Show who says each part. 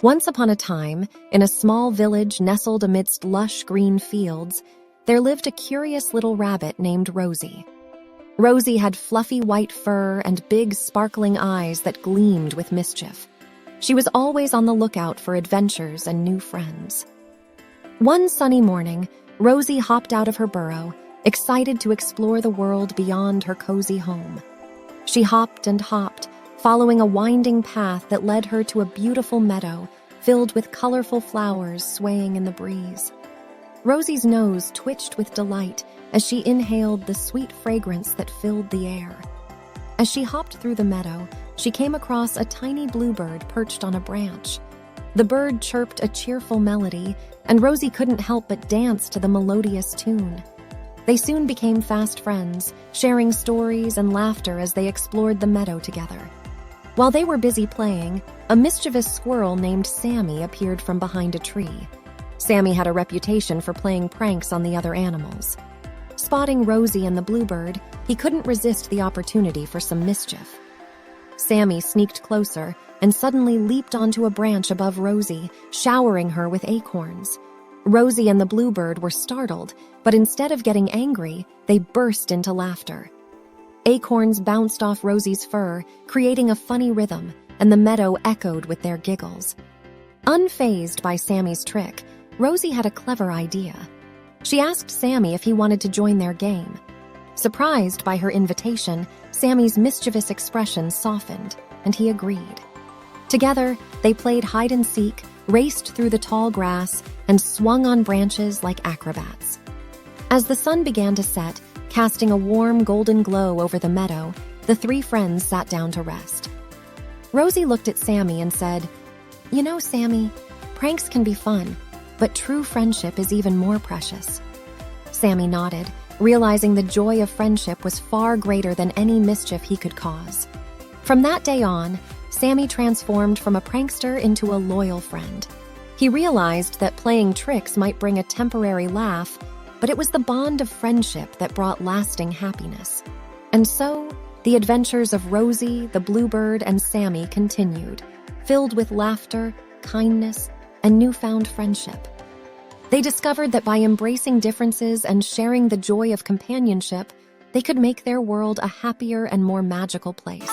Speaker 1: Once upon a time, in a small village nestled amidst lush green fields, there lived a curious little rabbit named Rosie. Rosie had fluffy white fur and big sparkling eyes that gleamed with mischief. She was always on the lookout for adventures and new friends. One sunny morning, Rosie hopped out of her burrow, excited to explore the world beyond her cozy home. She hopped and hopped, following a winding path that led her to a beautiful meadow filled with colorful flowers swaying in the breeze. Rosie's nose twitched with delight as she inhaled the sweet fragrance that filled the air. As she hopped through the meadow, she came across a tiny bluebird perched on a branch. The bird chirped a cheerful melody, and Rosie couldn't help but dance to the melodious tune. They soon became fast friends, sharing stories and laughter as they explored the meadow together. While they were busy playing, a mischievous squirrel named Sammy appeared from behind a tree. Sammy had a reputation for playing pranks on the other animals. Spotting Rosie and the bluebird, he couldn't resist the opportunity for some mischief. Sammy sneaked closer and suddenly leaped onto a branch above Rosie, showering her with acorns. Rosie and the bluebird were startled, but instead of getting angry, they burst into laughter. Acorns bounced off Rosie's fur, creating a funny rhythm, and the meadow echoed with their giggles. Unfazed by Sammy's trick, Rosie had a clever idea. She asked Sammy if he wanted to join their game. Surprised by her invitation, Sammy's mischievous expression softened, and he agreed. Together, they played hide-and-seek, raced through the tall grass, and swung on branches like acrobats. As the sun began to set, casting a warm golden glow over the meadow, the three friends sat down to rest. Rosie looked at Sammy and said, "You know, Sammy, pranks can be fun, but true friendship is even more precious." Sammy nodded, realizing the joy of friendship was far greater than any mischief he could cause. From that day on, Sammy transformed from a prankster into a loyal friend. He realized that playing tricks might bring a temporary laugh, but it was the bond of friendship that brought lasting happiness. And so, the adventures of Rosie, the bluebird, and Sammy continued, filled with laughter, kindness, and newfound friendship. They discovered that by embracing differences and sharing the joy of companionship, they could make their world a happier and more magical place.